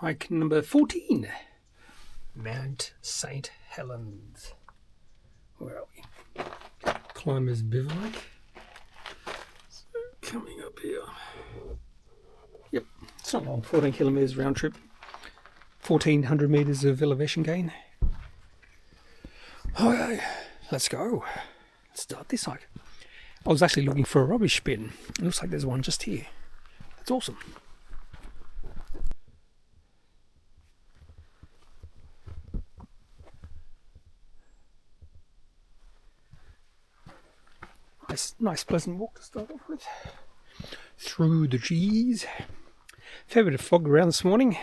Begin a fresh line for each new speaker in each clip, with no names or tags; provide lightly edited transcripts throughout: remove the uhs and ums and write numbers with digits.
Hike number 14, Mount St Helens. Where are we? Climbers Bivouac. So coming up here. Yep, it's not long, 14 kilometres round trip. 1400 metres of elevation gain. Okay, let's go. Let's start this hike. I was actually looking for a rubbish bin. It looks like there's one just here. That's awesome. Nice pleasant walk to start off with. Through the trees. Fair bit of fog around this morning,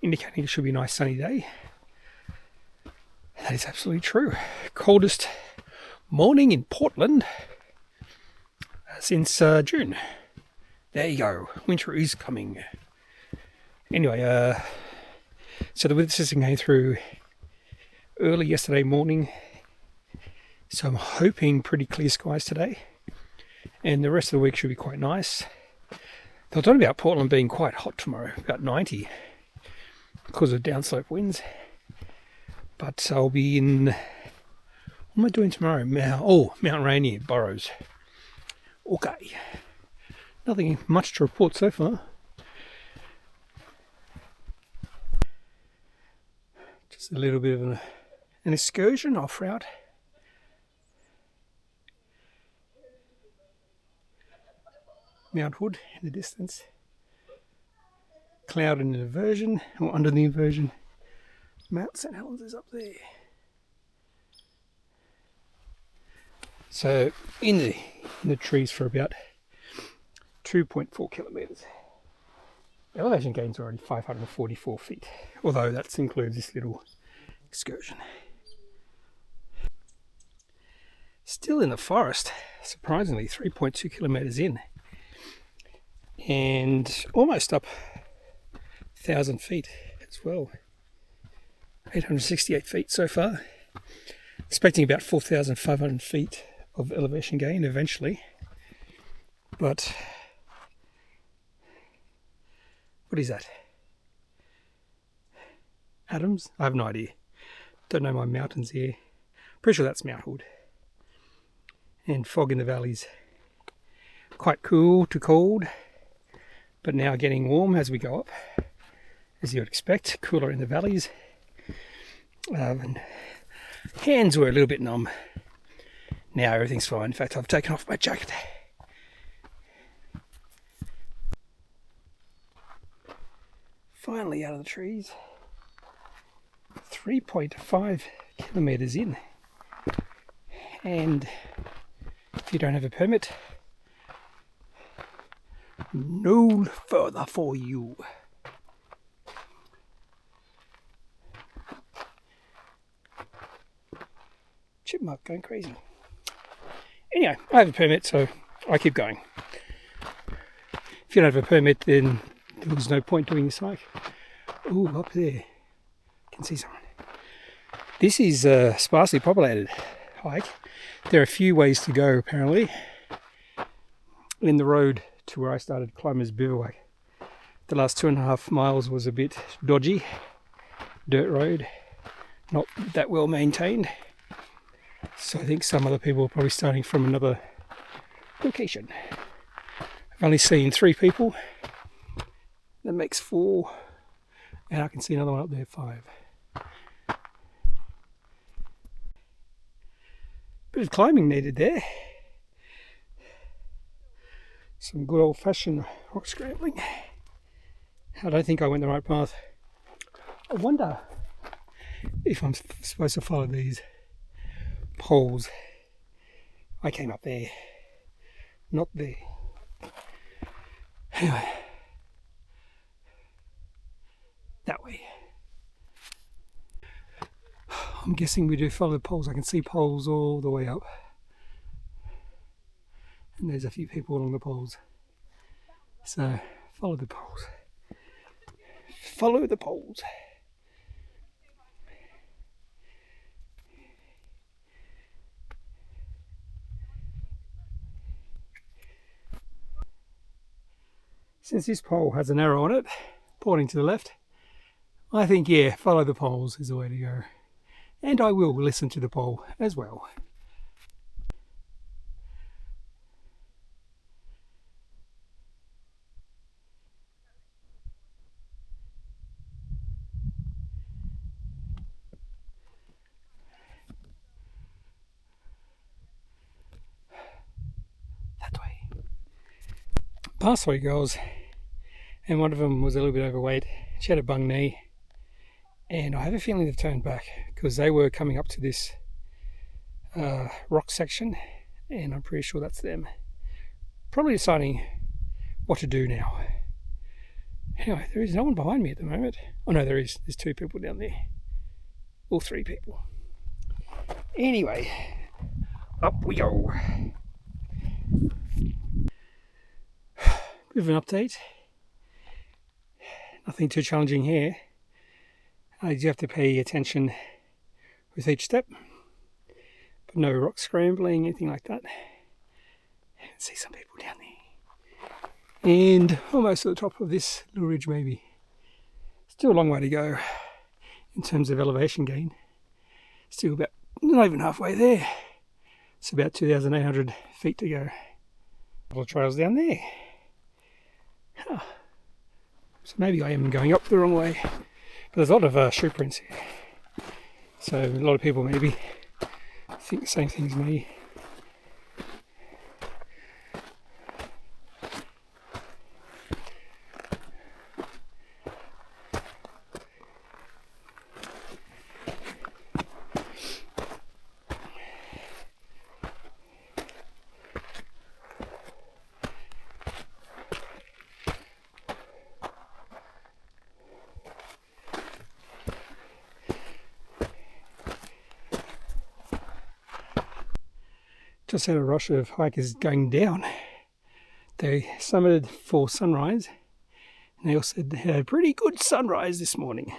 indicating it should be a nice sunny day. That is absolutely true. Coldest morning in Portland since June. There you go. Winter is coming. Anyway, so the weather system came through early yesterday morning. So I'm hoping pretty clear skies today. And the rest of the week should be quite nice. They're talking about Portland being quite hot tomorrow, about 90, because of downslope winds. But I'll be in... What am I doing tomorrow? Mount Rainier, Burrows. Okay. Nothing much to report so far. Just a little bit of an excursion off route. Mount Hood in the distance. Cloud in the inversion, or under the inversion. Mount St Helens is up there. So in the trees for about 2.4 kilometres. The elevation gain's already 544 feet, although that includes this little excursion. Still in the forest, surprisingly, 3.2 kilometres in. And almost up 1,000 feet as well. 868 feet so far. Expecting about 4,500 feet of elevation gain eventually. But what is that? Adams? I have no idea. Don't know my mountains here. Pretty sure that's Mount Hood. And fog in the valleys. Quite cool to cold. But now getting warm as we go up, as you would expect. Cooler in the valleys. And hands were a little bit numb. Now everything's fine. In fact, I've taken off my jacket. Finally out of the trees. 3.5 kilometres in. And if you don't have a permit, no further for you. Chipmunk going crazy. Anyway, I have a permit, so I keep going. If you don't have a permit, then there's no point doing this hike. Ooh, up there. Can see someone. This is a sparsely populated hike. There are a few ways to go, apparently. In the road to where I started Climbers Bivouac. The last 2.5 miles was a bit dodgy. Dirt road. Not that well maintained. So I think some other people are probably starting from another location. I've only seen 3 people. That makes 4. And I can see another one up there, 5. Bit of climbing needed there. Some good old-fashioned rock scrambling. I don't think I went the right path. I wonder if I'm supposed to follow these poles. I came up there, not there. Anyway, that way. I'm guessing we do follow the poles. I can see poles all the way up. And there's a few people along the poles. So, follow the poles. Follow the poles. Since this pole has an arrow on it, pointing to the left. I think, yeah, follow the poles is the way to go. And I will listen to the pole as well. That way. Past 3 girls, and one of them was a little bit overweight. She had a bung knee, and I have a feeling they've turned back because they were coming up to this rock section, and I'm pretty sure that's them. Probably deciding what to do now. Anyway, there is no one behind me at the moment. Oh no, there is. There's 2 people down there. Or 3 people. Anyway, up we go. Bit of an update. Nothing too challenging here. You do have to pay attention with each step. But no rock scrambling, anything like that. I can see some people down there. And almost at the top of this little ridge maybe. Still a long way to go in terms of elevation gain. Still about, not even halfway there. It's about 2,800 feet to go. A couple of trails down there. Huh. So maybe I am going up the wrong way. But there's a lot of shoe prints here. So a lot of people maybe think the same thing as me. Just had a rush of hikers going down. They summited for sunrise, and they all said they had a pretty good sunrise this morning.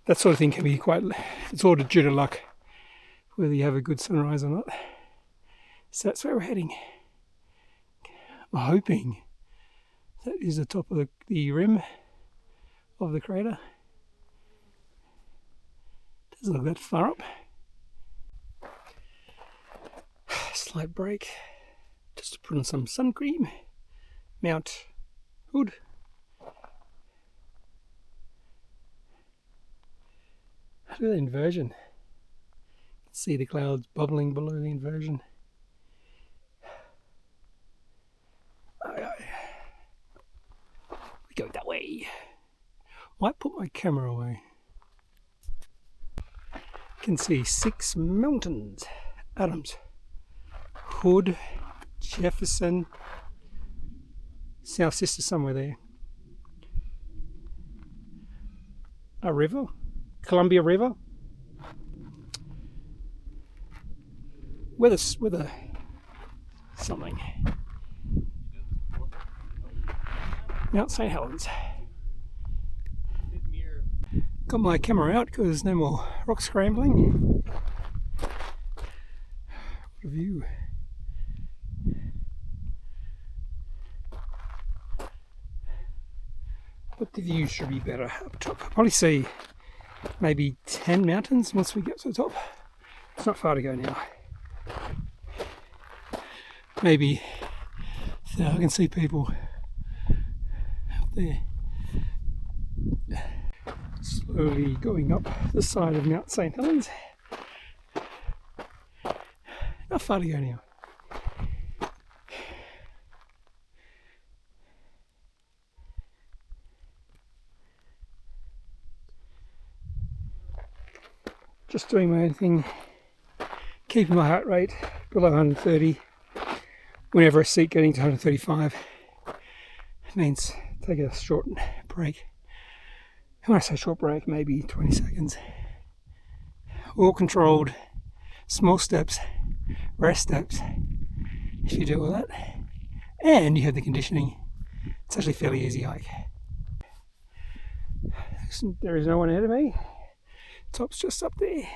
That sort of thing can be quite, it's all due to luck, whether you have a good sunrise or not. So that's where we're heading. I'm hoping that is the top of the rim of the crater. Doesn't look that far up. Slight break, just to put on some sun cream. Mount Hood. Look at the inversion. You can see the clouds bubbling below the inversion. We go that way. Might put my camera away. You can see 6 mountains. Adams, Hood, Jefferson, South Sister somewhere there. A river, Columbia River. Weather something. Mount St Helens. Got my camera out because there's no more rock scrambling. What a view. But the view should be better up top. I'll probably see maybe 10 mountains once we get to the top. It's not far to go now. Maybe so I can see people out there. Slowly going up the side of Mount St Helens. Not far to go now. Just doing my own thing, keeping my heart rate below 130. Whenever I see it getting to 135, it means take a short break. And when I say short break, maybe 20 seconds. All controlled, small steps, rest steps. If you do all that, and you have the conditioning, it's actually a fairly easy hike. There is no one ahead of me. Top's just up there.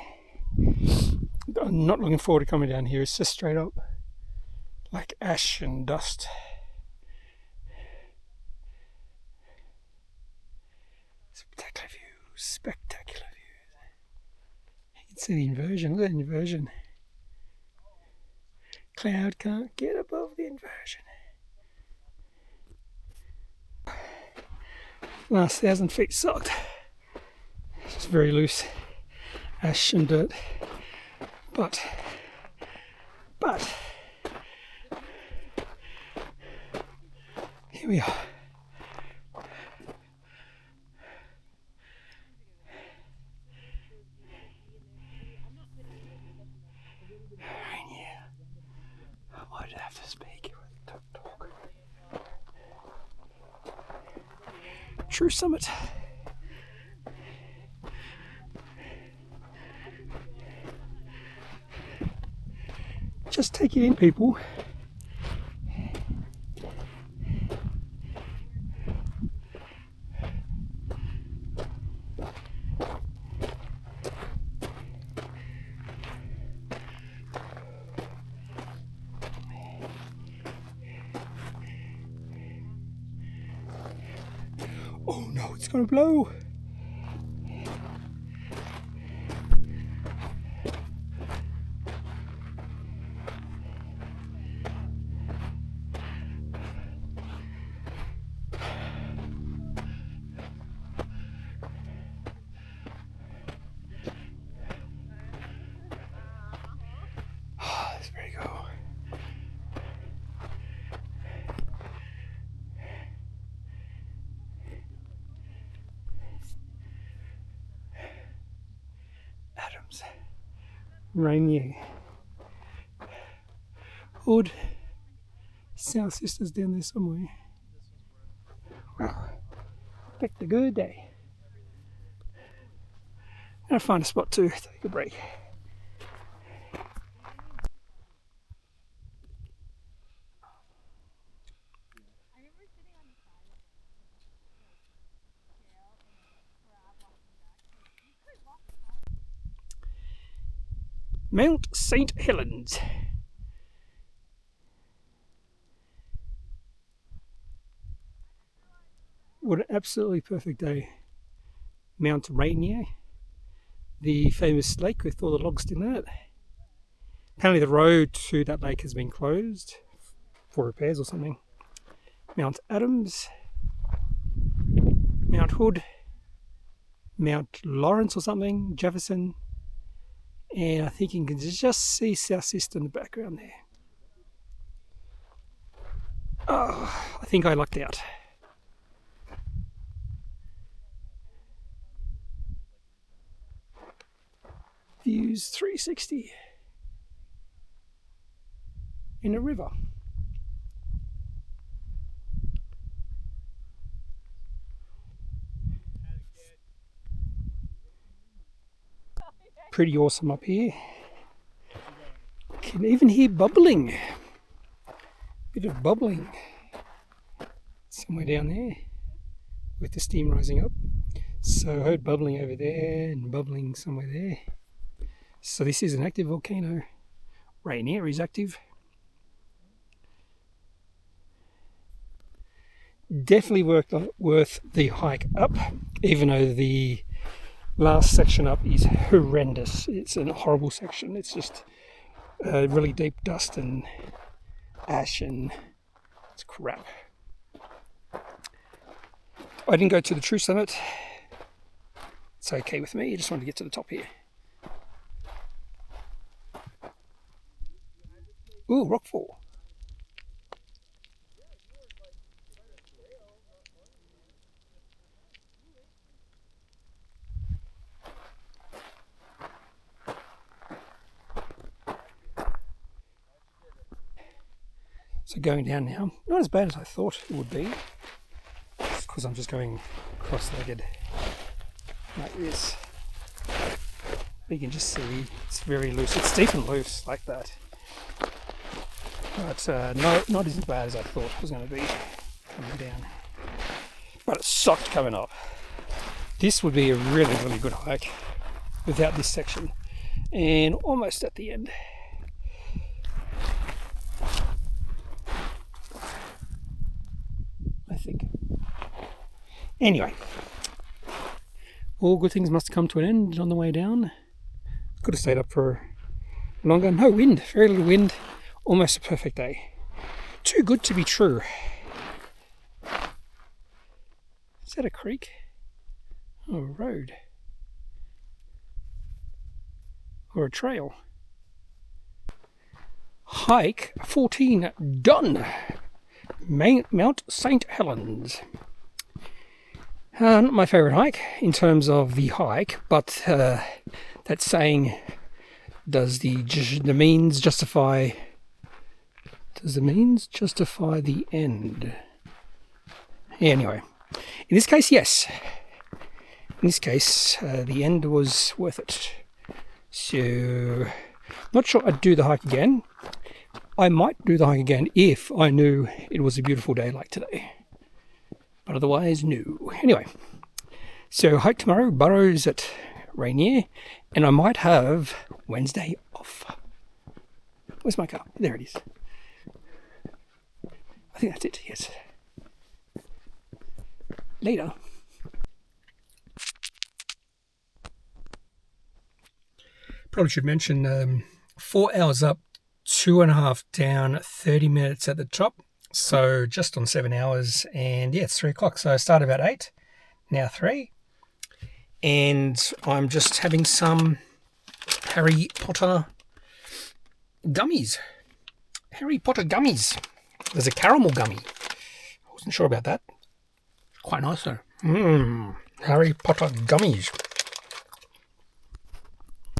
I'm not looking forward to coming down here. It's just straight up like ash and dust. spectacular views. You can see the inversion. Look at the inversion. Cloud can't get above the inversion. Last 1,000 feet sucked. It's just very loose ash and dirt. But here we are. I might have to speak. Talk. True summit. Just take it in, people. Oh no, it's gonna blow. There you go. Adams, Rainier, Hood, South Sisters down there somewhere. Wow, picked a good day. I'm gonna find a spot to take a break. Mount St Helens. What an absolutely perfect day. Mount Rainier, the famous lake with all the logs still in it. Apparently the road to that lake has been closed for repairs or something. Mount Adams, Mount Hood, Mount Lawrence or something, Jefferson, and I think you can just see South Sister in the background there. Oh, I think I lucked out. Views 360 in a river. Pretty awesome up here. Can even hear bubbling. Bit of bubbling somewhere down there with the steam rising up. So I heard bubbling over there and bubbling somewhere there. So this is an active volcano. Rainier is active. Definitely worth the hike up, even though the last section up is horrendous. It's a horrible section. It's just really deep dust and ash and it's crap. I didn't go to the true summit. It's okay with me. I just wanted to get to the top here. Ooh, rockfall. So going down now, not as bad as I thought it would be. It's because I'm just going cross-legged like this. But you can just see it's very loose. It's deep and loose like that. But not as bad as I thought it was going to be coming down. But it sucked coming up. This would be a really, really good hike without this section. And almost at the end. I think. Anyway, All good things must come to an end on the way down. Could have stayed up for longer. No wind, very little wind. Almost a perfect day. Too good to be true. Is that a creek? Oh, a road. Or a trail. Hike 14 done. Mount St Helens. Not my favourite hike in terms of the hike, but that saying, does the means justify the end? Anyway, in this case, yes. In this case, the end was worth it. So, not sure I'd do the hike again. I might do the hike again if I knew it was a beautiful day like today. But otherwise, no. Anyway, so hike tomorrow, Burrows at Rainier, and I might have Wednesday off. Where's my car? There it is. I think that's it, yes. Later. Probably should mention 4 hours up, 2.5 down, 30 minutes at the top. So just on 7 hours, and yeah, it's 3 o'clock. So I started about 8, now 3. And I'm just having some Harry Potter gummies. Harry Potter gummies. There's a caramel gummy. I wasn't sure about that. Quite nice though. Harry Potter gummies.